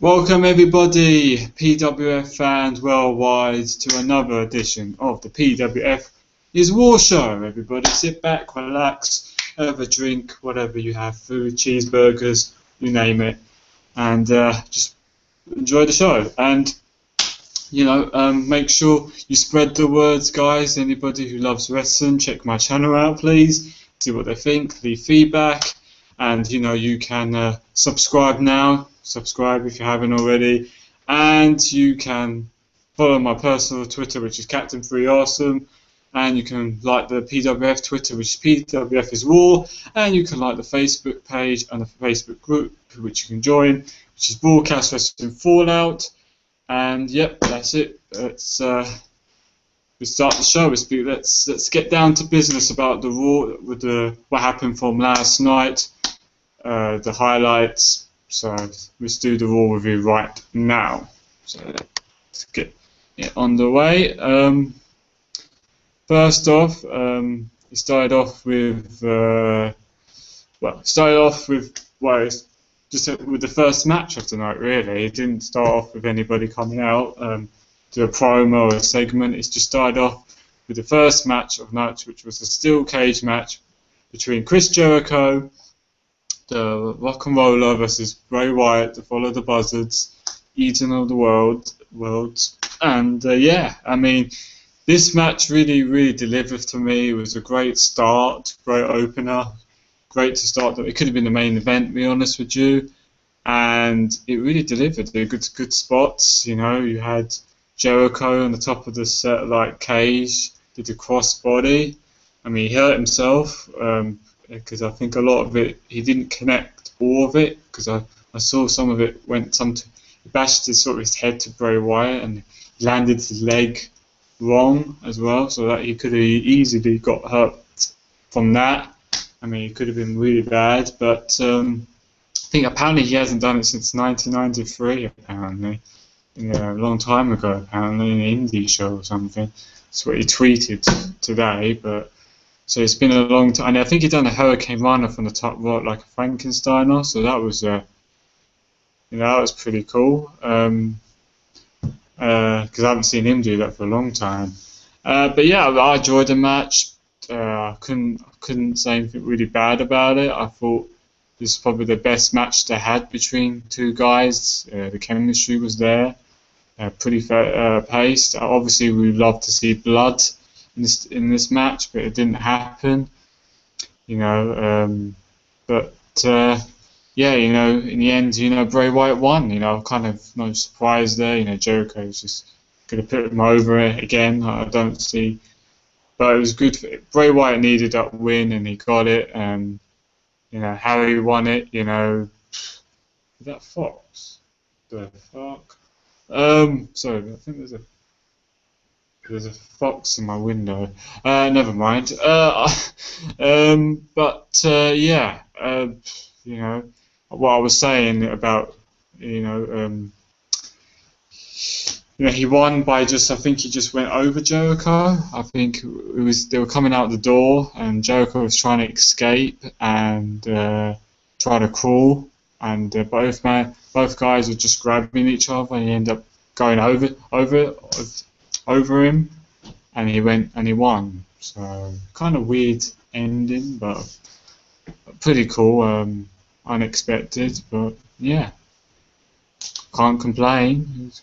Welcome everybody, PWF fans worldwide, to another edition of the PWF is War Show. Everybody sit back, relax, have a drink, whatever you have, food, cheeseburgers, you name it, and just enjoy the show. And, make sure you spread the words, guys. Anybody who loves wrestling, check my channel out, please. See what they think, leave feedback, and, you can subscribe now. Subscribe if you haven't already, and you can follow my personal Twitter, which is Captain3Awesome, and you can like the PWF Twitter, which is PWF is War, and you can like the Facebook page and the Facebook group, which you can join, which is Broadcast Wrestling Fallout. And yep, that's it. Let's start the show. Let's get down to business about the Raw, with what happened from last night, the highlights. So let's do the Raw review right now. So let's get it on the way. First off, it started off with with the first match of the night. Really, it didn't start off with anybody coming out to a promo or a segment. It just started off with the first match of the night, which was a steel cage match between Chris Jericho, the Rock and Roller, versus Bray Wyatt, the Follow the Buzzards, Eden of the worlds. And this match really delivered to me. It was a great start, great opener, great to start. It could have been the main event, to be honest with you, and it really delivered. There were good spots. You had Jericho on the top of the cage, did the crossbody. He hurt himself. Because I think a lot of it, he didn't connect all of it, because I saw some of it he bashed his head to Bray Wyatt and he landed his leg wrong as well, so that he could have easily got hurt from that. It could have been really bad, but I think apparently he hasn't done it since 1993, apparently. A long time ago, apparently, in an indie show or something. That's what he tweeted today, but... So it's been a long time, and I think he done a Hurricane Runner from the top rope like a Frankensteiner. So that was, that was pretty cool. Because I haven't seen him do that for a long time. But yeah, I enjoyed the match. I couldn't say anything really bad about it. I thought this is probably the best match they had between two guys. The chemistry was there, pretty paced. Obviously, we'd love to see blood in this match, but it didn't happen, in the end, Bray Wyatt won, kind of no surprise there. Jericho was just going to put him over it again. I don't see, but it was good. Bray Wyatt needed that win, and he got it. How he won it, is that Fox? The fuck? Sorry, I think there's a fox in my window. Never mind. What I was saying about, he won by I think he just went over Jericho. I think they were coming out the door, and Jericho was trying to escape and try to crawl, and both guys were just grabbing each other, and he ended up going over him, and he won. So kind of weird ending, but pretty cool, unexpected, but yeah, can't complain. It's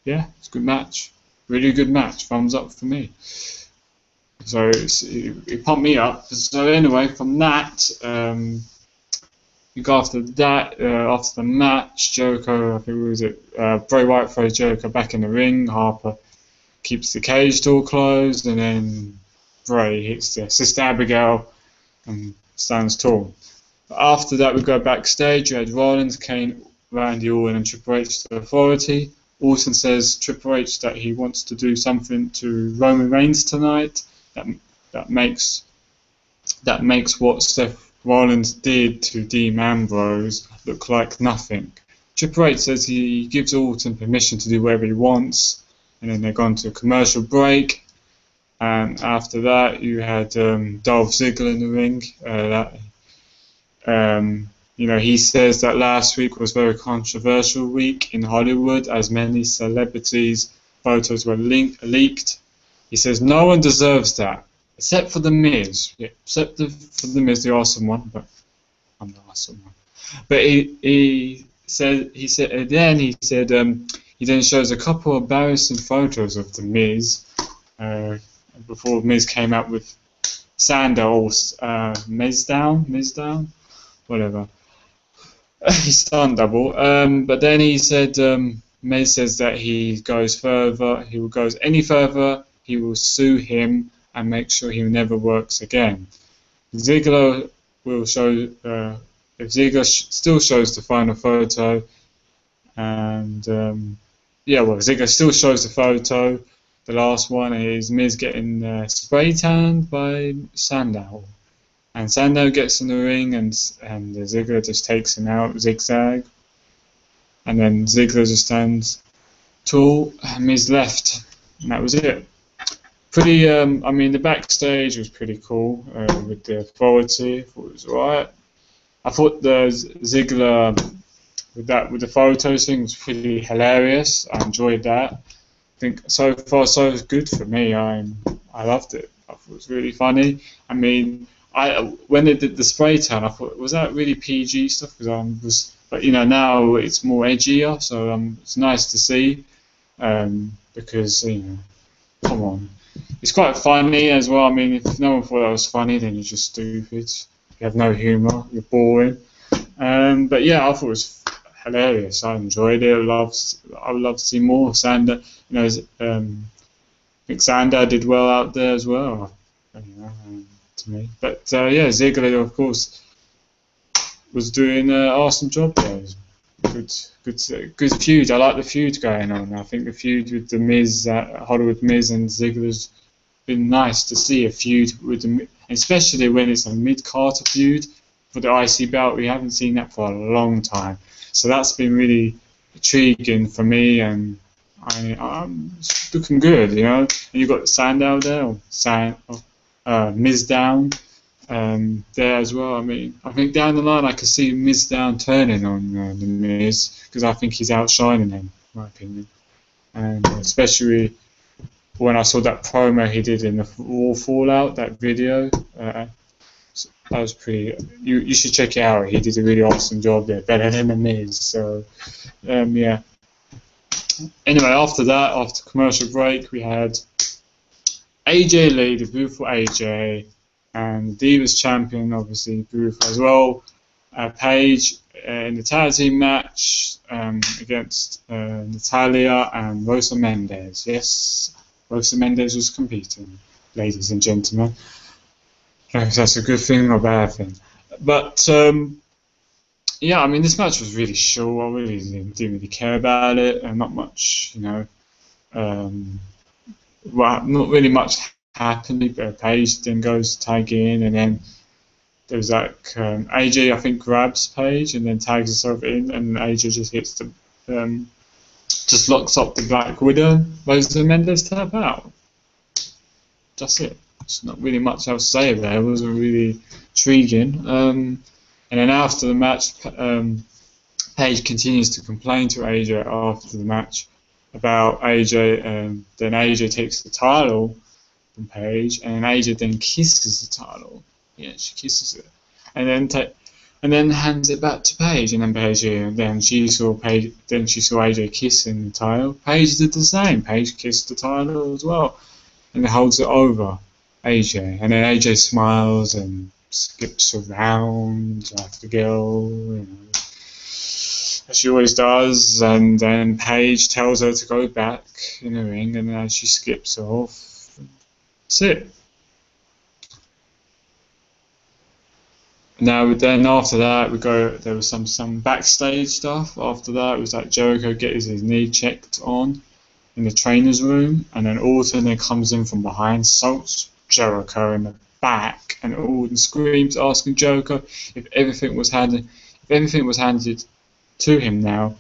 a good match, really good match, thumbs up for me. So it pumped me up. So anyway, from that, you go after the match, Jericho, I think it was Bray Wyatt throws Jericho back in the ring. Harper keeps the cage door closed, and then Bray hits Sister Abigail and stands tall. But after that, we go backstage. You had Rollins, Kane, Randy Orton, and Triple H to Authority. Orton says Triple H that he wants to do something to Roman Reigns tonight. That makes what Seth Rollins did to Dean Ambrose look like nothing. Triple H says he gives Orton permission to do whatever he wants. And then they're gone to a commercial break, and after that you had Dolph Ziggler in the ring. You know, he says that last week was a very controversial week in Hollywood as many celebrities' photos were leaked. He says no one deserves that, except for The Miz. Yeah, for The Miz, the awesome one, but I'm the awesome one. But he then shows a couple of embarrassing photos of The Miz before Miz came out with Sandow or Miz down, whatever. He's stunned double. But then he said, Miz says that he goes further. He goes any further, he will sue him and make sure he never works again. Ziggler will show. If Ziggler still shows the final photo, and Ziggler still shows the photo. The last one is Miz getting spray tanned by Sandow. And Sandow gets in the ring, and Ziggler just takes him out, zigzag. And then Ziggler just stands tall, and Miz left. And that was it. Pretty, the backstage was pretty cool with the authority. I thought it was alright. I thought the Ziggler with the photos thing was pretty hilarious. I enjoyed that. I think so far so good for me. I loved it. I thought it was really funny. I mean, when they did the spray tan, I thought, was that really PG stuff? But you know, now it's more edgier, so it's nice to see. Because you know, come on, it's quite funny as well. I mean, if no one thought that was funny, then you're just stupid. You have no humour. You're boring. But yeah, I thought it was hilarious. I enjoyed it. I would love to see more. Sandow, you know, I think Sandow did well out there as well. You know, to me. But Ziggler, of course, was doing an awesome job there. Good feud. I like the feud going on. I think the feud with the Miz, Hollywood Miz and Ziggler's been nice to see a feud with the, especially when it's a mid-Carter feud for the IC belt. We haven't seen that for a long time, so that's been really intriguing for me, and it's looking good, you know. And you've got Sandow there, or Miz down there as well. I mean, I think down the line I could see Miz down turning on the Miz, because I think he's outshining him, in my opinion, and especially when I saw that promo he did in the Raw Fallout, that video, that was pretty. You should check it out. He did a really awesome job there, better than The Miz. So, yeah. Anyway, after that, after commercial break, we had AJ Lee, the beautiful AJ, and Divas champion, obviously beautiful as well. Paige in the tag team match against Natalia and Rosa Mendes. Yes. Rosa Mendes was competing, ladies and gentlemen. If that's a good thing or a bad thing. But, yeah, I mean, this match was really short. I really didn't really care about it. And not much, you know, not really much happened. Paige then goes to tag in, and then there was like AJ, I think, grabs Paige and then tags herself in, and AJ just hits the... just locks up the Black Widow. Rosa Mendes tap out. That's it. There's not really much else to say there. It wasn't really intriguing. And then after the match, Paige continues to complain to AJ after the match about AJ, and then AJ takes the title from Paige, and AJ then kisses the title. Yeah, she kisses it, and then hands it back to Paige, and then Paige, and then she saw AJ kissing the title. Paige did the same. Paige kissed the title as well, and then holds it over AJ, and then AJ smiles and skips around like the girl, you know, as she always does. And then Paige tells her to go back in the ring, and then she skips off. That's it. Now then, after that, there was some backstage stuff. After that, it was like Jericho gets his knee checked on in the trainer's room, and then Orton then comes in from behind, assaults Jericho in the back, and Orton screams, asking Jericho if everything was handed to him now,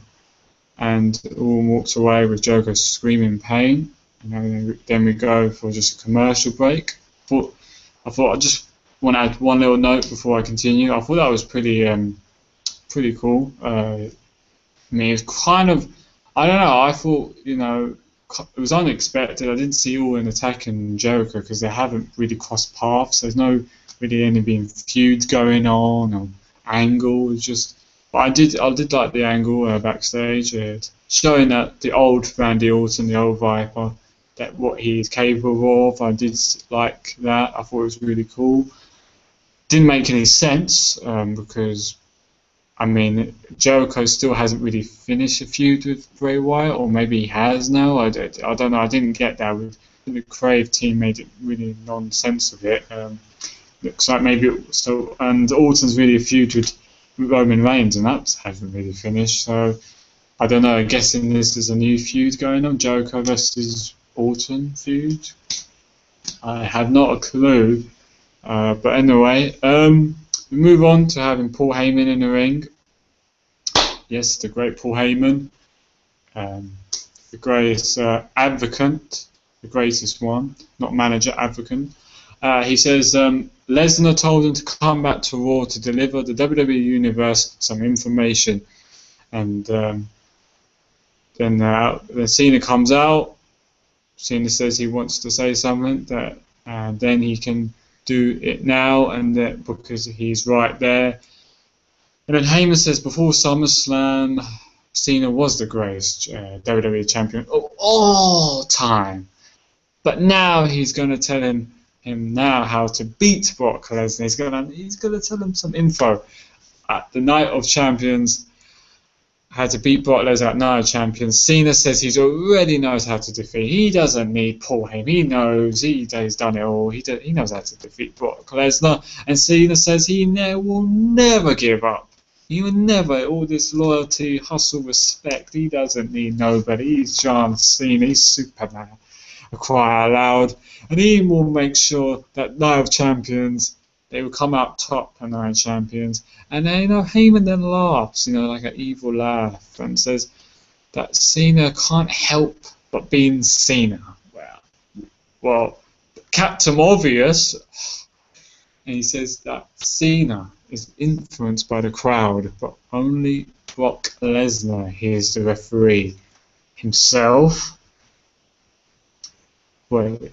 and Orton walks away with Jericho screaming in pain. And then we go for just a commercial break. I thought I just want to add one little note before I continue. I thought that was pretty pretty cool. I mean, it's kind of, I don't know, I thought, it was unexpected. I didn't see Orton attacking Jericho because they haven't really crossed paths. There's no really any being feuds going on or angle. It's just, but I did like the angle backstage, showing that the old Randy Orton, the old Viper, that what he is capable of. I did like that. I thought it was really cool. Didn't make any sense because, I mean, Jericho still hasn't really finished a feud with Bray Wyatt, or maybe he has now. I don't know. I didn't get that. The Crave team made it really nonsense of it. Looks like maybe so. And Orton's really a feud with Roman Reigns, and that hasn't really finished. So I don't know. I'm guessing this is a new feud going on, Jericho versus Orton feud. I have not a clue. But anyway, we move on to having Paul Heyman in the ring. Yes, the great Paul Heyman, the greatest advocate, the greatest one, not manager, advocate. He says Lesnar told him to come back to Raw to deliver the WWE Universe some information, and then Cena comes out. Cena says he wants to say something, and then he can do it now, and that because he's right there. And then Heyman says before SummerSlam, Cena was the greatest WWE champion of all time, but now he's going to tell him now how to beat Brock Lesnar. He's gonna tell him some info at the Night of Champions. How to beat Brock Lesnar at Night of Champions. Cena says he already knows how to defeat. He doesn't need Paul Heyman. He knows. He's done it all. He knows how to defeat Brock Lesnar. And Cena says he will never give up. He will never. All this loyalty, hustle, respect. He doesn't need nobody. He's John Cena. He's Superman. Cry out loud. And he will make sure that Night of Champions, they will come out top at Night of Champions. And then, Heyman then laughs, like an evil laugh, and says that Cena can't help but being Cena. Well, Captain Obvious, and he says that Cena is influenced by the crowd, but only Brock Lesnar hears the referee himself. The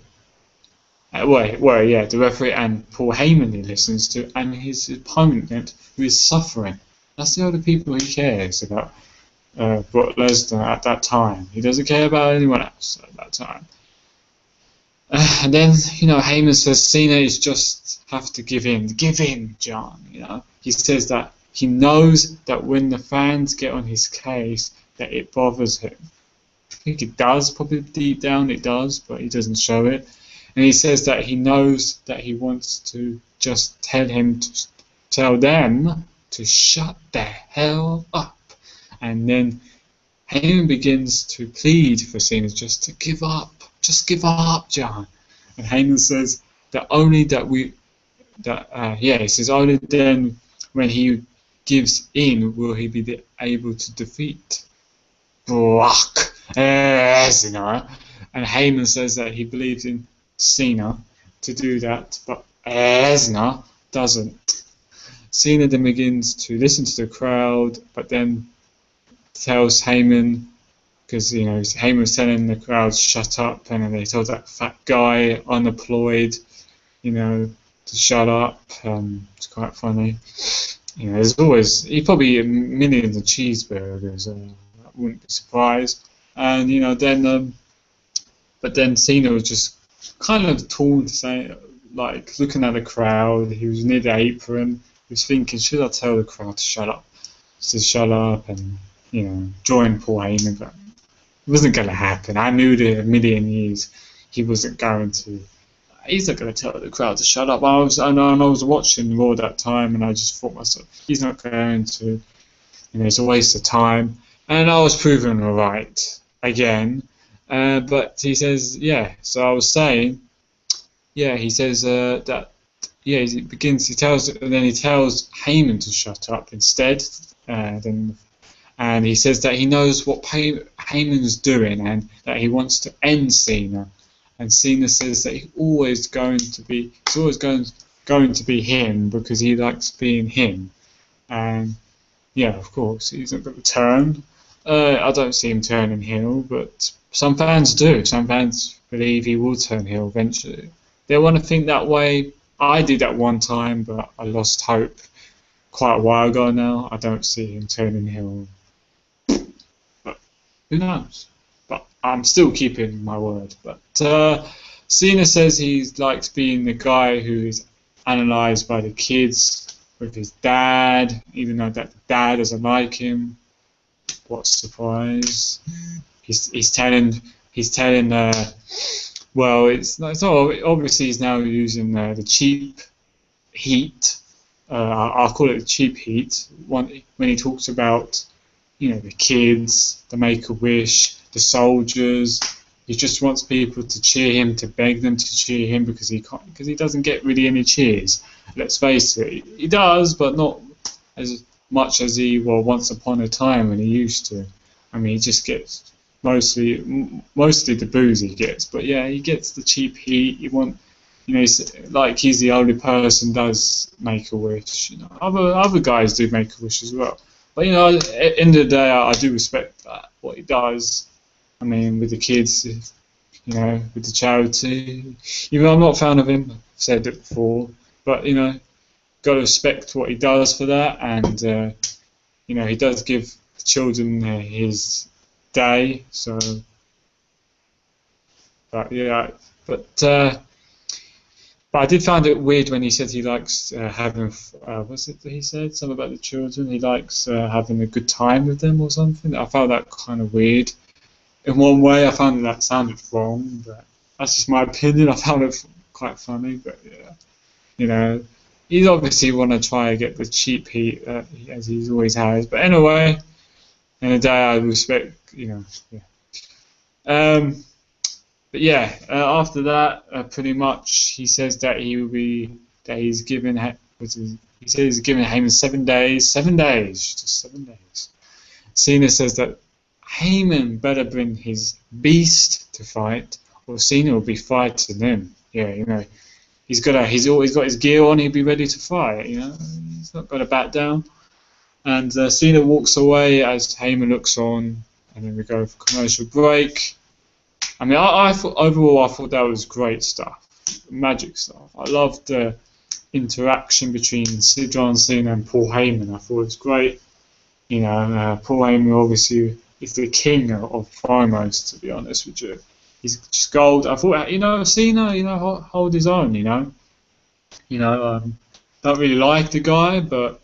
referee and Paul Heyman he listens to, and his opponent who is suffering. That's the only people he cares about, Brock Lesnar at that time. He doesn't care about anyone else at that time. And then, Heyman says Cena is just have to give in. Give in, John. He says that he knows that when the fans get on his case, that it bothers him. I think it does, probably deep down it does, but he doesn't show it. And he says that he knows that he wants to just tell them to shut the hell up. And then Heyman begins to plead for Cena just to give up. Just give up, John. And Heyman says that only he says only then when he gives in will he be able to defeat Brock Lesnar. And Heyman says that he believes in Cena to do that, but Lesnar doesn't. Cena then begins to listen to the crowd, but then tells Heyman, because Heyman was telling the crowd shut up, and then they told that fat guy unemployed, to shut up. It's quite funny. There's always he probably eat millions of cheeseburgers. I wouldn't be surprised. And but then Cena was just kind of torn, saying, looking at the crowd. He was near the apron. He was thinking, should I tell the crowd to shut up? To shut up and join Paul Heyman, but it wasn't going to happen. I knew that in a million years he wasn't going to. He's not going to tell the crowd to shut up. I was watching Raw that time, and I just thought myself, he's not going to. It's a waste of time. And I was proven right again. But he says, so I was saying, he says he tells Heyman to shut up instead, and he says that he knows what Heyman's doing and that he wants to end Cena, and Cena says that he's always going to be him because he likes being him, and yeah, of course, he's not going to turn. I don't see him turning heel, but some fans do. Some fans believe he will turn heel eventually. They want to think that way. I did at one time, but I lost hope quite a while ago now. I don't see him turning heel. But who knows? But I'm still keeping my word. But Cena says he likes being the guy who is analysed by the kids with his dad, even though that the dad doesn't like him. What a surprise! He's telling well, it's not obviously he's now using the cheap heat. I'll call it the cheap heat. When he talks about, the kids, the Make-A-Wish, the soldiers, he just wants people to cheer him, to beg them to cheer him because he doesn't get really any cheers. Let's face it, he does, but not as much as he once upon a time when he used to. I mean, he just gets mostly the booze he gets, but yeah, he gets the cheap heat. He's the only person does Make-A-Wish. Other guys do Make-A-Wish as well. But at the end of the day, I do respect that what he does. I mean, with the kids, with the charity. Even though I'm not a fan of him, I've said it before, but got to respect what he does for that, and he does give the children his day. So, but I did find it weird when he said he likes having. Was it that he said something about the children? He likes having a good time with them or something. I found that kind of weird. In one way, I found that sounded wrong, but that's just my opinion. I found it quite funny, but yeah, he's obviously want to try and get the cheap heat as he always has. But anyway, in the day, I respect, yeah. But yeah, after that, pretty much he says that he's giving Heyman 7 days, just 7 days. Cena says that Heyman better bring his beast to fight, or Cena will be fighting him. Yeah, he's always got his gear on. He'll be ready to fight. He's not going to back down. And Cena walks away as Heyman looks on, and then we go for commercial break. I mean, I thought that was great stuff, magic stuff. I loved the interaction between John Cena and Paul Heyman. I thought it was great. Paul Heyman obviously is the king of promos, to be honest with you. He's just gold. I thought, Cena, hold his own. Don't really like the guy, but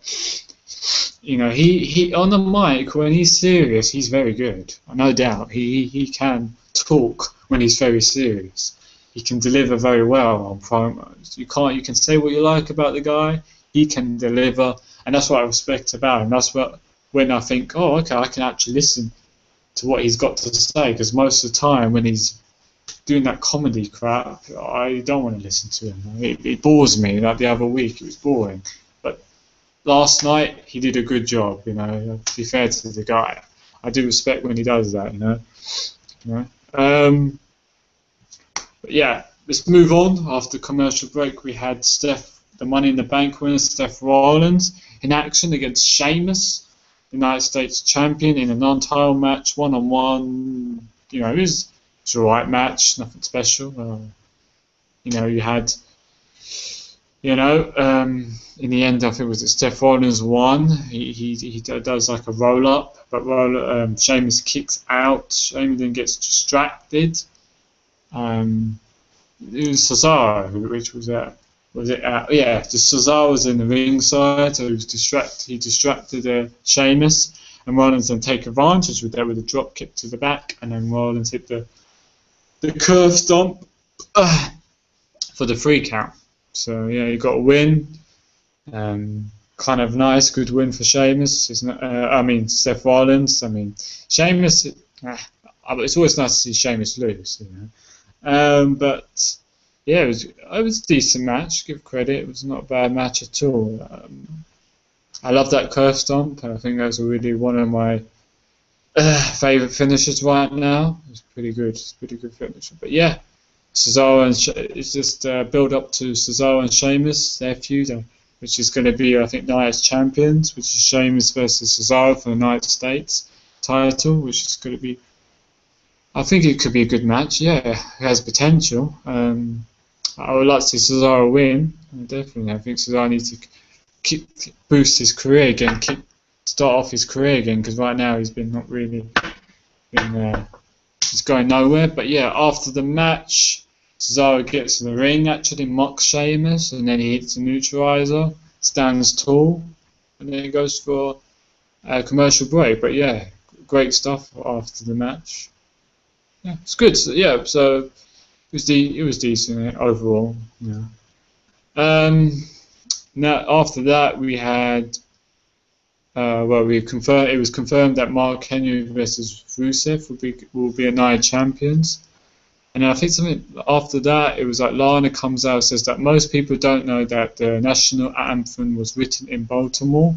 he on the mic when he's serious, he's very good. No doubt, he can talk when he's very serious. He can deliver very well on promos. You can say what you like about the guy, he can deliver, and that's what I respect about him. That's when I think, oh, okay, I can actually listen to what he's got to say, because most of the time when he's doing that comedy crap, I don't want to listen to him. It bores me. Like the other week, it was boring. But last night, he did a good job. To be fair to the guy, I do respect when he does that. But yeah, let's move on. After commercial break, we had the Money in the Bank winner, Seth Rollins, in action against Sheamus, United States champion, in a non-title match, one-on-one. It was a right match, nothing special. You had, in the end, I think it was Seth Rollins won. He does like a roll-up, but Sheamus kicks out. Sheamus then gets distracted. It was Cesaro, which was Cesaro was in the ringside, so he distracted Sheamus, and Rollins then take advantage with a drop kick to the back, and then Rollins hit the curve stomp for the 3 count. So yeah, he got a win. Kind of nice, good win for Sheamus. Seth Rollins. Sheamus. It's always nice to see Sheamus lose, But yeah, it was a decent match. Give credit, it was not a bad match at all. I love that curve stomp. I think that's really one of my favourite finishes right now. It's pretty good. It's a pretty good finisher. But yeah, Cesaro and it's just build up to Cesaro and Sheamus, their feud. which is going to be, I think, Night Champions, which is Sheamus versus Cesaro for the United States title, which is going to be, I think it could be a good match. Yeah, it has potential. I would like to see Cesaro win. Definitely, I think Cesaro needs to boost his career again, start off his career again, because right now he's been not really, he's going nowhere. But yeah, after the match, Cesaro gets in the ring, actually mocks Sheamus, and then he hits a neutralizer, stands tall, and then he goes for a commercial break. But yeah, great stuff after the match. Yeah, it's good. So, yeah, so it was decent overall. Yeah. Now after that we had, it was confirmed that Mark Henry versus Rusev will be a Night Champions. And I think something after that, it was like Lana comes out and says that most people don't know that the national anthem was written in Baltimore.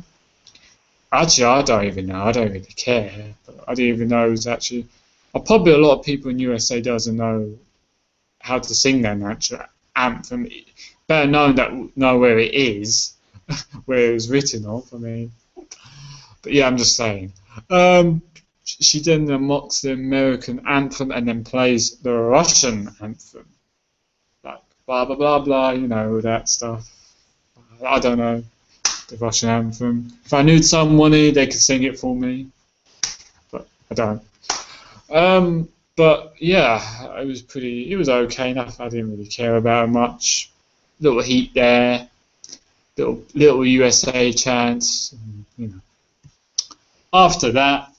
Actually, I don't even know. I don't really care. But I didn't even know it was actually. Probably a lot of people in USA doesn't know how to sing their national anthem. Better know where it is, where it was written off. I mean, but yeah, I'm just saying. She then mocks the American anthem and then plays the Russian anthem, like blah blah blah blah, you know, that stuff. I don't know the Russian anthem. If I knew someone, they could sing it for me, but I don't. But yeah, it was okay enough. I didn't really care about it much. Little heat there, little USA chants, you know. After that,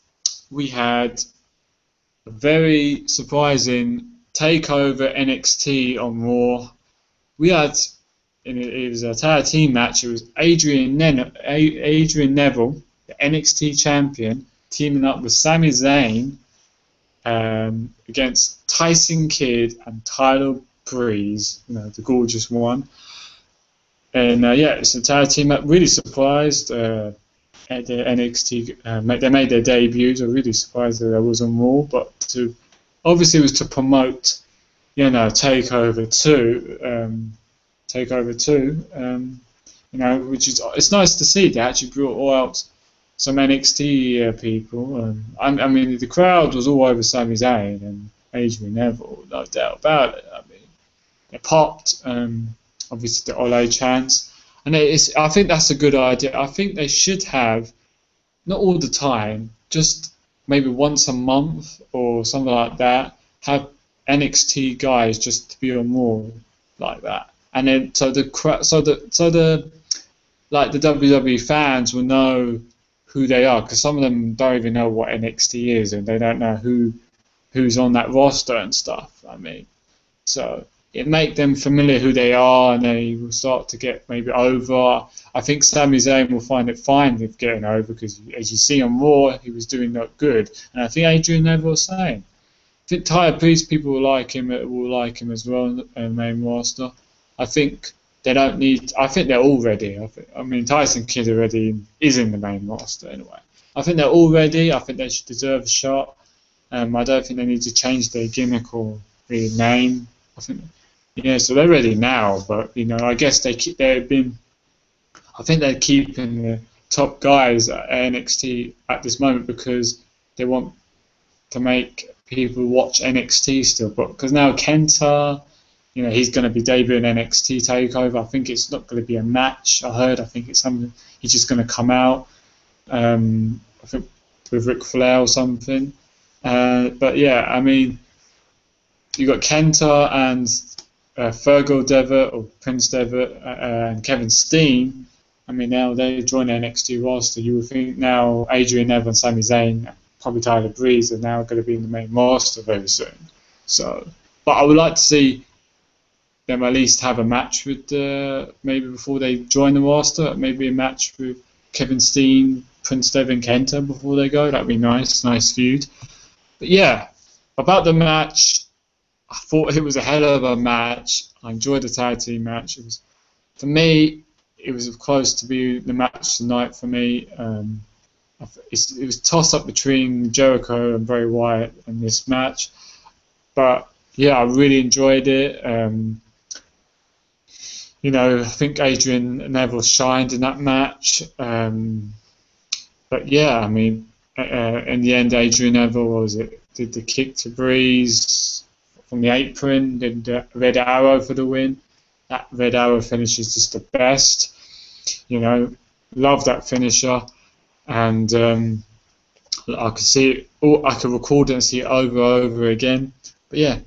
we had a very surprising takeover NXT on Raw. We had, it was a tag team match. It was Adrian Neville, the NXT champion, teaming up with Sami Zayn against Tyson Kidd and Tyler Breeze, you know, the gorgeous one. And yeah, it's a tag team that really surprised. At the NXT, they made their debuts. I'm really surprised that I was on Raw, but obviously it was to promote, you know, Takeover 2, you know, which is, it's nice to see they actually brought out some NXT people. I mean, the crowd was all over Sami Zayn and Adrian Neville, no doubt about it. I mean, they popped, obviously the Ole chants. And I think that's a good idea. I think they should have, not all the time, just maybe once a month or something like that, have NXT guys just to be on Raw like that. And then so the WWE fans will know who they are, because some of them don't even know what NXT is and they don't know who's on that roster and stuff. I mean, so it make them familiar who they are, and they will start to get maybe over. I think Sami Zayn will find it fine with getting over, because as you see on Raw, he was doing that good. And I think Adrian Neville was saying, I think Tyler Breeze people will like him as well in the main roster. I think they don't need. I think they're all ready. I mean, Tyson Kidd already is in the main roster anyway. I think they're all ready. I think they should deserve a shot. I don't think they need to change their gimmick or their name. I think. Yeah, so they're ready now, but you know, I guess I think they're keeping the top guys at NXT at this moment because they want to make people watch NXT still. But because now Kenta, you know, he's going to be debuting NXT Takeover. I think it's not going to be a match. I think it's something. He's just going to come out. I think with Ric Flair or something. But yeah, I mean, you got Kenta and Fergal Devitt or Prince Devitt and Kevin Steen. I mean, now they join the NXT roster. You would think now Adrian Neville and Sami Zayn, probably Tyler Breeze, are now going to be in the main roster very soon. So, but I would like to see them at least have a match with maybe before they join the roster. Maybe a match with Kevin Steen, Prince Devitt, and Kenta before they go. That'd be nice feud. But yeah, about the match. I thought it was a hell of a match. I enjoyed the tag team match. For me, it was close to be the match tonight for me. It was toss up between Jericho and Bray Wyatt in this match. But yeah, I really enjoyed it. I think Adrian Neville shined in that match. But yeah, I mean, in the end, Adrian Neville did the kick to Breeze from the apron, did the Red Arrow for the win. That Red Arrow finish is just the best. Love that finisher, and I could see it. I could record it and see it over and over again. But yeah,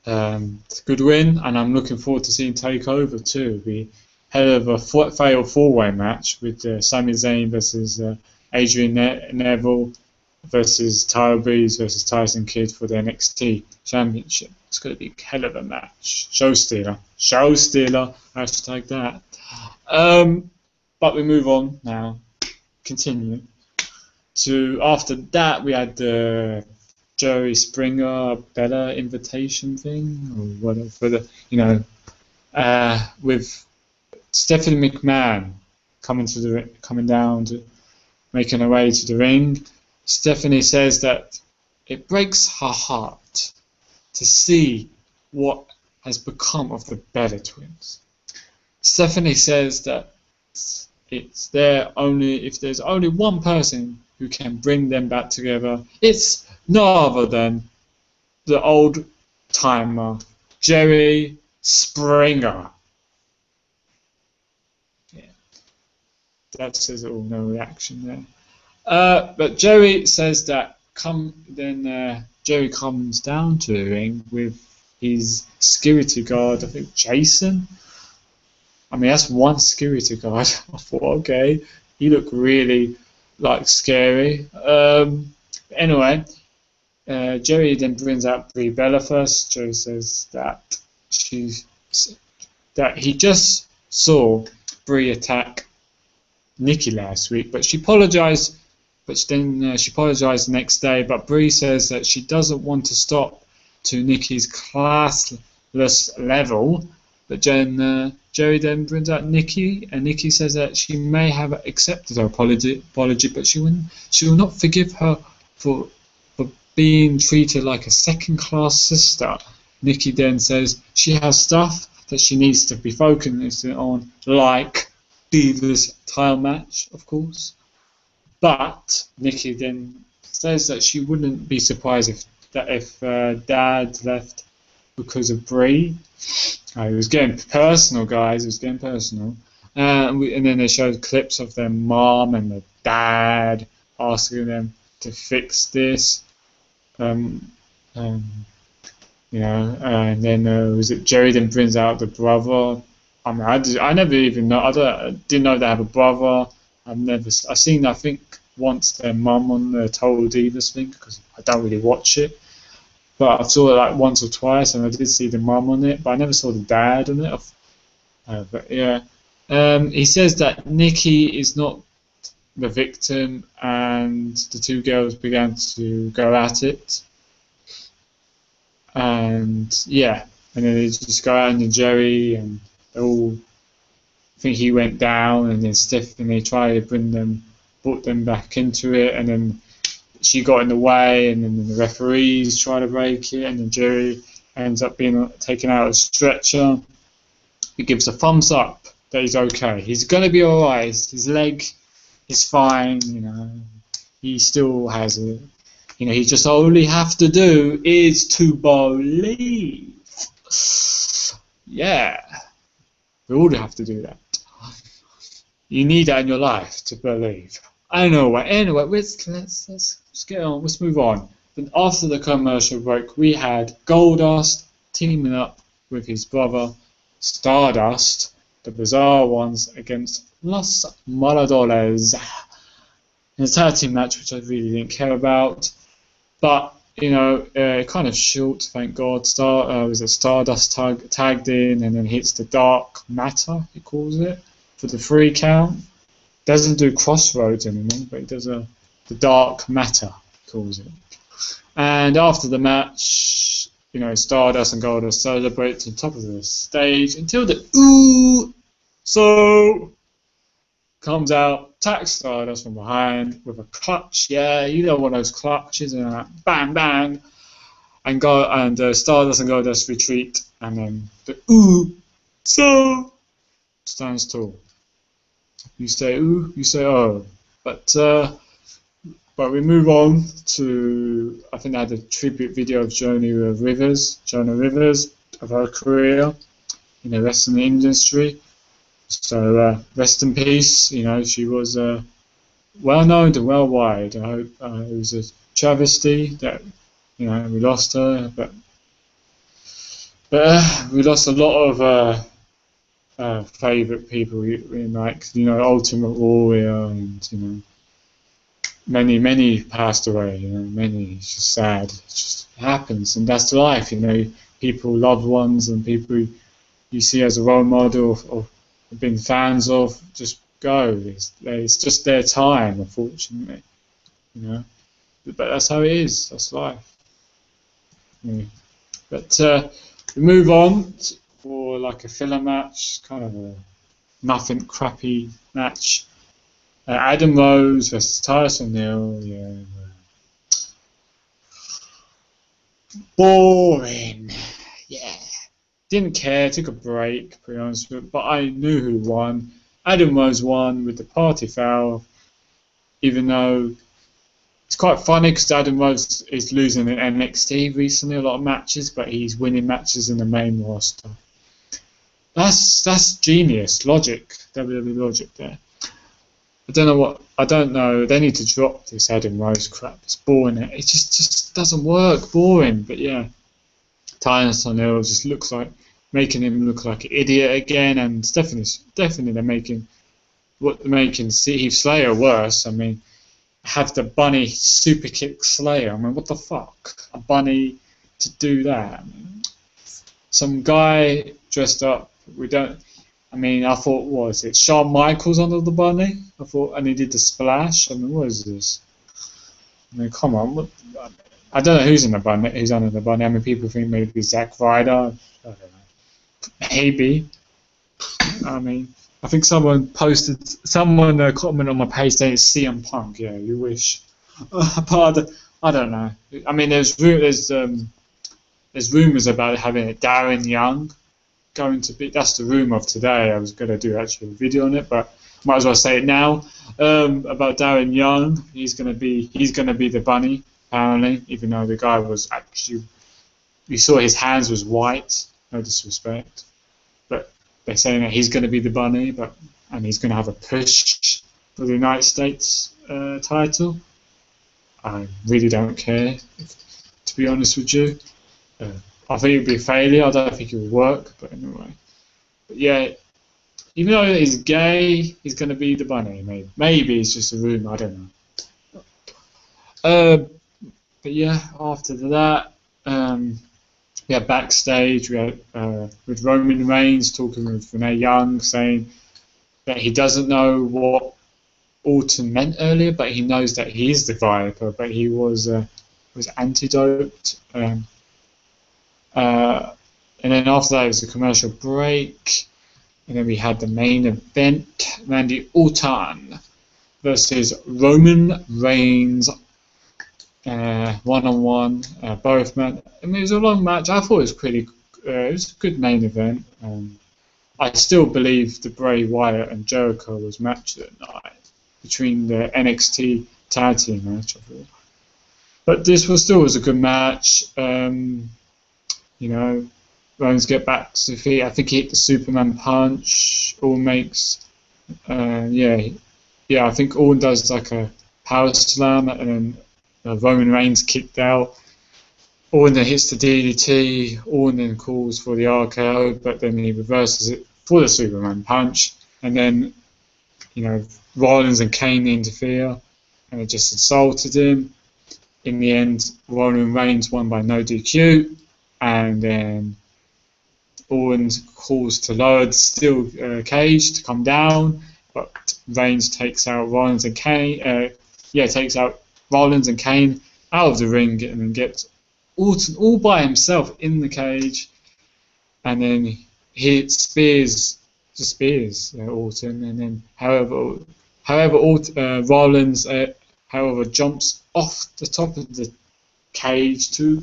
it's a good win, and I'm looking forward to seeing Takeover too. It'll be hell of a fatal four-way match with Sami Zayn versus Adrian Neville versus Tyler Breeze versus Tyson Kidd for the NXT Championship. It's going to be a hell of a match. Show stealer. Hashtag that. But we move on now. Continue to after that we had the Jerry Springer Bella invitation thing or whatever for the with Stephanie McMahon coming down to making her way to the ring. Stephanie says that it breaks her heart to see what has become of the Bella twins. Stephanie says that it's there only if there's only one person who can bring them back together. It's no other than the old timer, Jerry Springer. Yeah, that says it all. No reaction there. But Jerry says that Jerry comes down to the ring with his security guard, I think Jason. I mean, that's one security guard. I thought, okay, he looked really scary. Anyway, Jerry then brings out Brie Bella first. Jerry says that he just saw Brie attack Nikki last week, but she apologized. But then she apologized the next day. But Brie says that she doesn't want to stop to Nikki's classless level. But Jerry then brings out Nikki, and Nikki says that she may have accepted her apology, but she will not forgive her for being treated like a second-class sister. Nikki then says she has stuff that she needs to be focusing on, like Divas title match, of course. But Nikki then says that she wouldn't be surprised if Dad left because of Brie. It was getting personal, guys. It was getting personal. And then they showed clips of their mom and their dad asking them to fix this. And then Jerry then brings out the brother. I mean, I never even know. I didn't know they have a brother. I've seen, I think, once their mum on the Total Divas thing, because I don't really watch it. But I saw it like once or twice, and I did see the mum on it, but I never saw the dad on it. But yeah, he says that Nikki is not the victim, and the two girls began to go at it. And yeah, and then they just go out, and then Jerry, and they all think he went down, and then Stephanie tried to brought them back into it, and then she got in the way, and then the referees try to break it, and then Jerry ends up being taken out of the stretcher. He gives a thumbs up that he's okay. He's going to be alright. His leg is fine, He still has it. He just only have to do is to believe. Yeah. We all have to do that. You need that in your life to believe. Anyway, let's get on. Let's move on. Then after the commercial break, we had Goldust teaming up with his brother Stardust, the Bizarre Ones, against Los Matadores in a tag team match, which I really didn't care about. But kind of short, thank God. Stardust tagged in and then hits the Dark Matter, he calls it, for the 3 count. Doesn't do Crossroads anymore, but he does the Dark Matter, he calls it. And after the match, Stardust and Goldust celebrate on top of the stage until the So comes out, attacks Stardust from behind with a clutch. Yeah, one of those clutches, and bang, bang. And Stardust and Goldust retreat, and then the So stands tall. You say ooh, you say oh, but we move on to, I think they had a tribute video of Jonah Rivers of her career in the wrestling industry. So rest in peace. You know, she was well known to worldwide. I hope it was a travesty that, you know, we lost her, but we lost a lot of favourite people, like, you know, Ultimate Warrior, and, you know, many passed away. You know, many. It's just sad. It just happens, and that's life. You know, people, loved ones, and people you see as a role model or been fans of, just go. It's just their time, unfortunately. You know, but that's how it is. That's life. Yeah. But we move on for like a filler match, kind of a nothing crappy match. Adam Rose versus Tyson Hill. Yeah. Boring. Yeah. Didn't care. Took a break, to be honest with you, but I knew who won. Adam Rose won with the party foul, even though it's quite funny because Adam Rose is losing in NXT recently, a lot of matches, but he's winning matches in the main roster. That's genius logic, WWE logic there. I don't know. They need to drop this Adam Rose crap. It's boring. It just doesn't work. Boring. But yeah, Tyson Hill just looks like making him look like an idiot again, and it's definitely they're making Heath Slater worse. I mean, have the bunny super kick Slayer. I mean, what the fuck? A bunny to do that? I mean, some guy dressed up. I thought, was it Shawn Michaels under the bunny? And he did the splash. I mean, what is this? I mean, come on. I don't know who's under the bunny. I mean, people think maybe Zack Ryder. I don't know. Maybe. I mean, I think someone commented on my page saying it's CM Punk. Yeah, you wish. But I don't know. I mean, there's rumours about having it Darren Young going to be. That's the rumour of today. I was going to do actually a video on it, but might as well say it now. About Darren Young, he's going to be the bunny apparently, even though the guy was actually, you saw his hands was white. No disrespect, but they're saying that he's going to be the bunny, and he's going to have a push for the United States title. I really don't care, to be honest with you. I think it would be a failure. I don't think it would work, but anyway. But yeah, even though he's gay, he's going to be the bunny. Maybe it's just a rumour. I don't know. But yeah, after that, we had backstage. We had with Roman Reigns talking with Renee Young, saying that he doesn't know what Orton meant earlier, but he knows that he is the Viper. But he was antidoped. And then after that, it was a commercial break. And then we had the main event, Randy Orton versus Roman Reigns, one-on-one, both men. I mean, it was a long match. I thought it was a good main event. I still believe the Bray Wyatt and Jericho was match that night between the NXT tag team match, I thought. But this was a good match. You know, Rollins get back to the feet. I think he hit the Superman punch. Orton makes, I think Orton does like a power slam, and then Roman Reigns kicked out. Orton then hits the DDT. Orton then calls for the RKO, but then he reverses it for the Superman punch. And then, you know, Rollins and Kane interfere, and it just assaulted him. In the end, Roman Reigns won by no DQ. And then Orton calls to lower the steel cage to come down, but Reigns takes out Rollins and Kane. Takes out Rollins and Kane out of the ring, and then gets Orton all by himself in the cage, and then he spears Orton, and then however Rollins jumps off the top of the cage to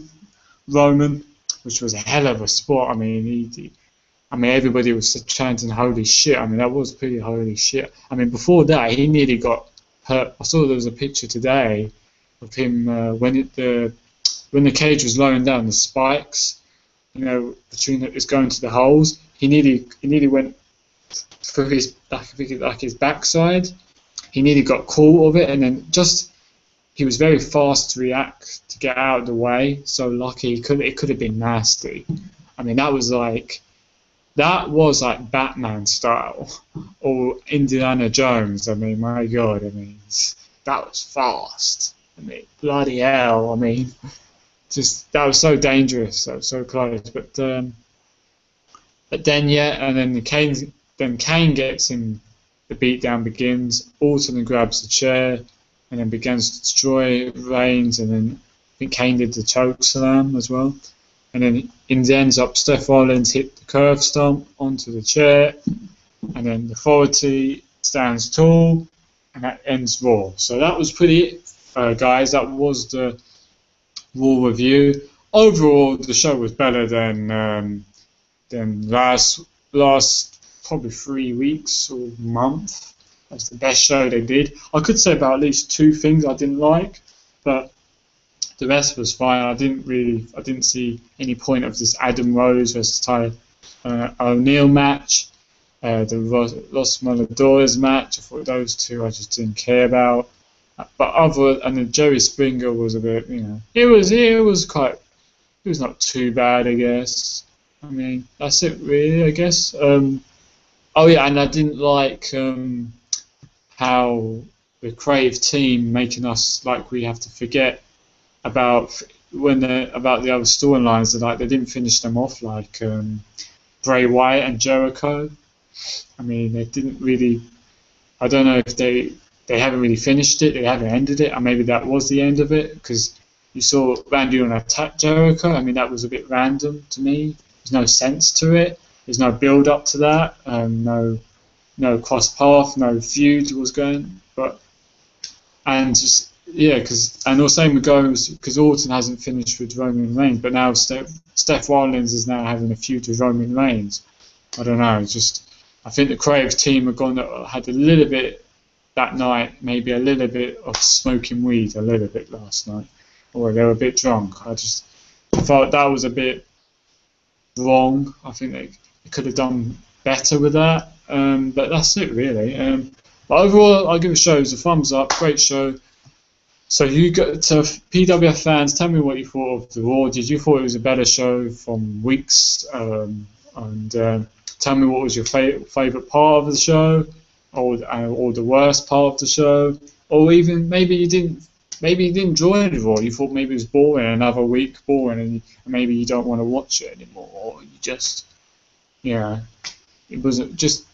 Roman, which was a hell of a spot. I mean, I mean, everybody was chanting "Holy shit!" I mean, that was pretty holy shit. I mean, before that, he nearly got hurt. I saw there was a picture today of him when the cage was lowering down, the spikes, you know, between it's going to the holes. He nearly went through his his backside. He nearly got caught of it, and then he was very fast to react to get out of the way. So lucky, it could have been nasty. I mean, that was like Batman style or Indiana Jones. I mean, my God, I mean, that was fast. I mean, bloody hell. I mean, that was so dangerous. That was so close. But then yeah, and then Kane gets him. The beatdown begins. Orton grabs the chair and then begins to destroy Reigns, and then I think Kane did the choke slam as well. And then in the ends up, Seth Rollins hit the curve stomp onto the chair, and then the Authority stands tall, and that ends Raw. So that was pretty it, guys. That was the Raw review. Overall, the show was better than last probably 3 weeks or month. That's the best show they did. I could say about at least 2 things I didn't like, but the rest was fine. I didn't see any point of this Adam Rose versus Ty O'Neil match. The Los Matadores match, I thought those two I just didn't care about. But and then Jerry Springer was a bit, you know, it was not too bad, I guess. I mean, that's it really, I guess. Oh yeah, and I didn't like how the Crave team making us like we have to forget about the other storylines. That they didn't finish them off, like Bray Wyatt and Jericho. I mean, they didn't really. I don't know if they haven't really finished it. They haven't ended it, and maybe that was the end of it, because you saw Randy Orton attack Jericho. I mean, that was a bit random to me. There's no sense to it. There's no build up to that. No cross path, no feud was going. And the same goes because Orton hasn't finished with Roman Reigns, but now Seth Rollins is now having a feud with Roman Reigns. I don't know. I think the Crave team had a little bit that night, maybe a little bit of smoking weed, a little bit last night, or they were a bit drunk. I felt that was a bit wrong. I think they could have done better with that. But that's it really. But overall, I'll give the show a thumbs up. Great show. So you got to PWF fans, tell me what you thought of the Raw. Did you thought it was a better show from weeks? And tell me what was your favourite part of the show, or the worst part of the show, or even maybe you didn't enjoy the Raw. You thought maybe it was boring, another week boring, and maybe you don't want to watch it anymore, or you just, yeah, it wasn't just.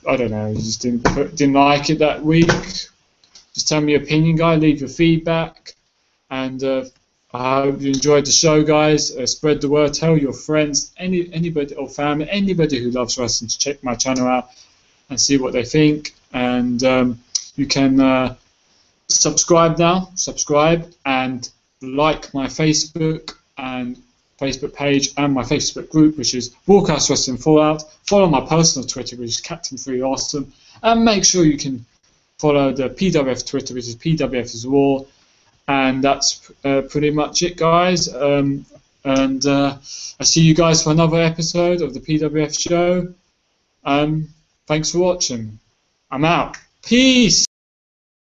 I don't know. You just didn't like it that week. Just tell me your opinion, guys. Leave your feedback, and I hope you enjoyed the show, guys. Spread the word. Tell your friends, anybody or family, anybody who loves wrestling, to check my channel out and see what they think. And you can subscribe now. Subscribe and like my Facebook page and my Facebook group, which is Broadcast Wrestling Fallout. Follow my personal Twitter, which is Captain3Awesome, and make sure you can follow the PWF Twitter, which is PWF is Raw. And that's pretty much it, guys. And I see you guys for another episode of the PWF show. Thanks for watching. I'm out. Peace.